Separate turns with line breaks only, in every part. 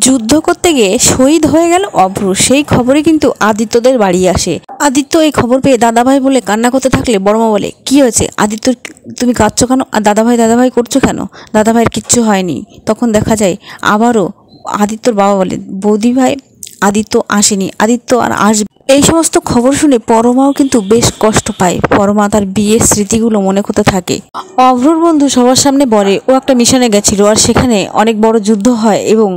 যুদ্ধ করতে গিয়ে শহীদ হয়ে গেল অভ্র। সেই খবরে কিন্তু আদিত্যদের বাড়ি আসে। আদিত্য এই খবর পেয়ে দাদাভাই বলে কান্না করতে থাকলে বড়মা বলে, কি হয়েছে আদিত্য, তুমি কাঁদছো কেন? আর দাদাভাই করছো কেন? দাদাভাইয়ের কিচ্ছু হয়নি। তখন দেখা যায় আবারও আদিত্যর বাবা বলে, বৌদি ভাই আদিত্য আসেনি, আদিত্য আর আসবে। এই সমস্ত খবর শুনে পরমাও কিন্তু বেশ কষ্ট পায়। পরমা তার বিয়ের স্মৃতিগুলো মনে করতে থাকে। অভ্রর বন্ধু সবার সামনে বলে ও একটা মিশনে গেছিল আর সেখানে অনেক বড় যুদ্ধ হয় এবং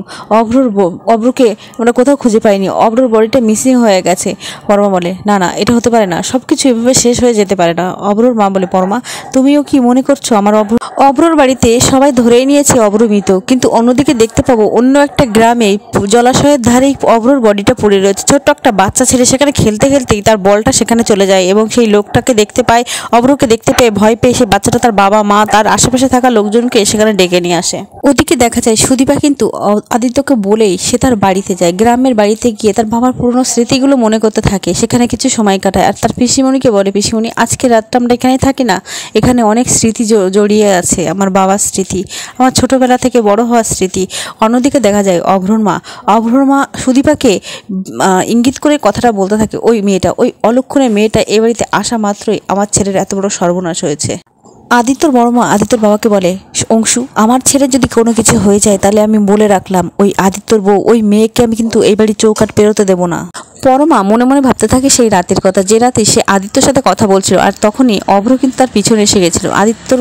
অভ্রকে আমরা কোথাও খুঁজে পাইনি, অভ্রর বডিটা মিসিং হয়ে গেছে। পরমা বলে, না না, এটা হতে পারে না, সব কিছু এভাবে শেষ হয়ে যেতে পারে না। অভ্রর মা বলে, পরমা তুমিও কি মনে করছো আমার অভ্রর বাড়িতে সবাই ধরেই নিয়েছে অভ্র মৃত, কিন্তু অন্যদিকে দেখতে পাবো অন্য একটা গ্রামে জলাশয়ের ধারেই অভ্রর বডিটা পড়ে রয়েছে। ছোট্ট একটা বাচ্চা ছেলে সেখানে খেলতে খেলতেই তার বলটা সেখানে চলে যায় এবং সেই লোকটাকে দেখতে পায়। অভ্রকে দেখতে পেয়ে ভয় পেয়ে সেই বাচ্চাটা তার বাবা মা তার আশেপাশে থাকা লোকজনকে সেখানে ডেকে নিয়ে আসে। ওদিকে দেখা যায় সুদীপা কিন্তু আদিত্যকে বলেই সে তার বাড়িতে যায়। গ্রামের বাড়িতে গিয়ে তার বাবার পুরনো স্মৃতিগুলো মনে করতে থাকে, সেখানে কিছু সময় কাটায়। আর তার পিসিমণিকে বলে, পিসিমণি আজকে রাতটা আমরা এখানেই থাকি না, এখানে অনেক স্মৃতি জড়িয়ে আছে, আমার বাবার স্মৃতি, আমার ছোটবেলা থেকে বড় হওয়ার স্মৃতি। অন্যদিকে দেখা যায় অভ্রর মা সুদীপাকে ইঙ্গিত করে কথাটা বলতে থাকে, ওই মেয়েটা, ওই অলক্ষণের মেয়েটা এ বাড়িতে আসা মাত্রই আমার ছেলের এত বড় সর্বনাশ হয়েছে। আদিত্যর বড় মা আদিত্যর বাবাকে বলে, অংশু আমার ছেলে যদি কোনো কিছু হয়ে যায় তাহলে আমি বলে রাখলাম ওই আদিত্যর বউ ওই মেয়েকে আমি কিন্তু এই বাড়ির চৌকাঠ পেরোতে দেবো না। পরমা মনে মনে ভাবতে থাকে সেই রাতের কথা, যে রাতে সে আদিত্যর সাথে কথা বলছিল আর তখনই অভ্র কিন্তু তার পিছনে এসে গেছিল। আদিত্যর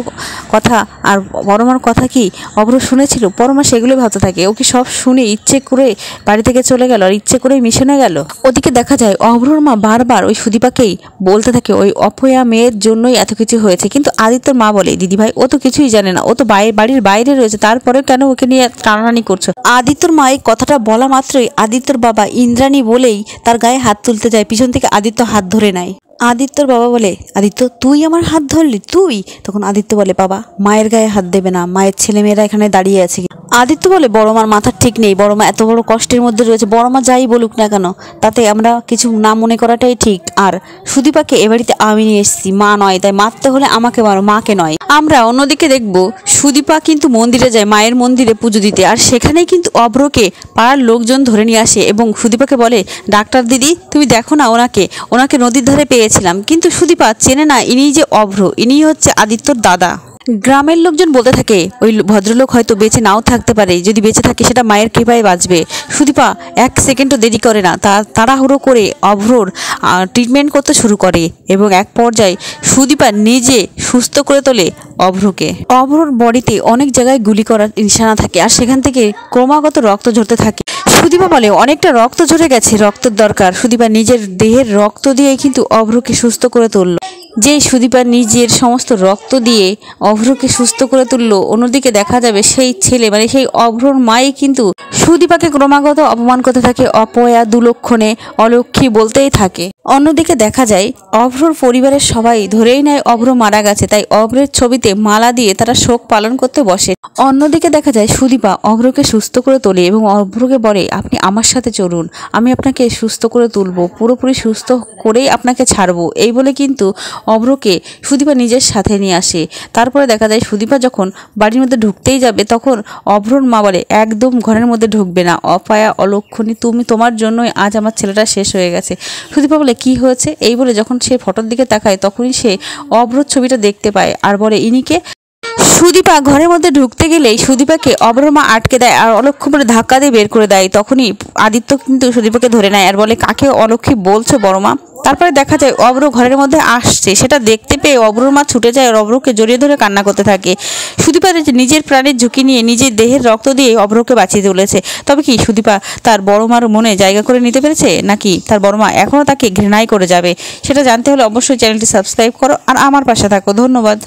কথা আর পরমার কথা কি অভ্র শুনেছিল? পরমা সেগুলো ভাবতে থাকে। ও কি সব শুনে ইচ্ছে করে বাড়ি থেকে চলে গেল আর ইচ্ছে করেই মিশনে গেল? ওদিকে দেখা যায় অভ্রর মা বারবার ওই সুদীপাকেই বলতে থাকে ওই অপয়া মেয়ের জন্যই এত কিছু হয়েছে, কিন্তু আদিত্যর মা বলে, দিদিভাই ও তো কিছুই জানে না, ও তো বাড়ির বাইরে রয়েছে, তারপরে কেন ওকে নিয়ে টানাটানি করছো? আদিত্যর মা এই কথাটা বলা মাত্রই আদিত্যর বাবা ইন্দ্রাণী বলেই তার গায়ে হাত তুলতে যায়, পিছন থেকে আদিত্য হাত ধরে নেয়। আদিত্যর বাবা বলে, আদিত্য তুই আমার হাত ধরলি তুই? তখন আদিত্য বলে, বাবা মায়ের গায়ে হাত দেবে না, মায়ের ছেলেমেয়েরা এখানে দাঁড়িয়ে আছে। আদিত্য বলে, বড়মার মাথার ঠিক নেই, বড়মা এত বড় কষ্টের মধ্যে রয়েছে, বড়মা যাই বলুক না কেন তাতে আমরা কিছু না মনে করাটাই ঠিক। আর সুদীপাকে এ বাড়িতে আমি নিয়ে এসেছি, মা নয়, তাই মারতে হলে আমাকে মারো, মাকে নয়। আমরা অন্যদিকে দেখব সুদীপা কিন্তু মন্দিরে যায়, মায়ের মন্দিরে পুজো দিতে, আর সেখানেই কিন্তু অভ্রকে পাড়ার লোকজন ধরে নিয়ে আসে এবং সুদীপাকে বলে, ডাক্তার দিদি তুমি দেখো না, ওনাকে নদীর ধারে পেয়েছিলাম। কিন্তু সুদীপা চেনে না ইনিই যে অভ্র, ইনিই হচ্ছে আদিত্যর দাদা। গ্রামের লোকজন বলতে থাকে ওই ভদ্রলোক হয়তো বেঁচে নাও থাকতে পারে, যদি বেঁচে থাকে সেটা মায়ের কৃপায় বাঁচবে। সুদীপা এক সেকেন্ডও দেরি করে না, তাড়াহুড়ো করে অভ্রর ট্রিটমেন্ট করতে শুরু করে এবং এক পর্যায়ে সুদীপা নিজে সুস্থ করে তোলে অভ্রকে। অভ্রর বডিতে অনেক জায়গায় গুলি করার নিশানা থাকে আর সেখান থেকে ক্রমাগত রক্ত ঝরতে থাকে। সুদীপা বলে, অনেকটা রক্ত ঝরে গেছে, রক্তের দরকার। সুদীপা নিজের দেহের রক্ত দিয়ে কিন্তু অভ্রকে সুস্থ করে তুলল। যে সুদীপা নিজের সমস্ত রক্ত দিয়ে অভ্রকে সুস্থ করে তুললো, অন্যদিকে দেখা যাবে সেই ছেলে মানে সেই অভ্রর মাই কিন্তু সুদীপাকে ক্রমাগত অপমান করতে থাকে, অপয়া দুলক্ষণে অলক্ষী বলতেই থাকে। অন্যদিকে দেখা যায় অভ্রর পরিবারের সবাই ধরেই নেয় অভ্র মারা গেছে, তাই অভ্রের ছবিতে মালা দিয়ে তারা শোক পালন করতে বসে। অন্যদিকে দেখা যায় সুদীপা অভ্রকে সুস্থ করে তোলে এবং অভ্রকে বলে, আপনি আমার সাথে চলুন, আমি আপনাকে সুস্থ করে তুলবো, পুরোপুরি সুস্থ করেই আপনাকে ছাড়বো। এই বলে কিন্তু অভ্রকে সুদীপা নিজের সাথে নিয়ে আসে। তারপরে দেখা যায় সুদীপা যখন বাড়ির মধ্যে ঢুকতেই যাবে তখন অভ্রর মা বলে, একদম ঘরের মধ্যে ঢুকবে না, অপয়া অলক্ষণী, তোমার জন্যই আজ আমার ছেলেটা শেষ হয়ে গেছে। সুদীপা বলে, কি হয়েছে? এই বলে যখন সে ফটোর দিকে তাকায় তখনই সে অভ্রর ছবিটা দেখতে পায় আর বলে, ইনিকে। সুদীপা ঘরের মধ্যে ঢুকতে গেলেই সুদীপাকে অভ্রর মা আটকে দেয় আর অলক্ষ্য করে ধাক্কা দিয়ে বের করে দেয়। তখনই আদিত্য কিন্তু সুদীপাকে ধরে নেয় আর বলে, কাকে অলক্ষী বলছো বড় মা? তারপরে দেখা যায় অভ্র ঘরের মধ্যে আসছে, সেটা দেখতে পেয়ে অভ্রর মা ছুটে যায় আর অভ্রকে জড়িয়ে ধরে কান্না করতে থাকে। সুদীপা নিজের প্রাণের ঝুঁকি নিয়ে নিজের দেহের রক্ত দিয়ে অভ্রকে বাঁচিয়ে তুলেছে। তবে কি সুদীপা তার বড় মার মনে জায়গা করে নিতে পেরেছে, নাকি তার বড় মা এখনও তাকে ঘৃণাই করে যাবে? সেটা জানতে হলে অবশ্যই চ্যানেলটি সাবস্ক্রাইব করো আর আমার পাশে থাকো। ধন্যবাদ।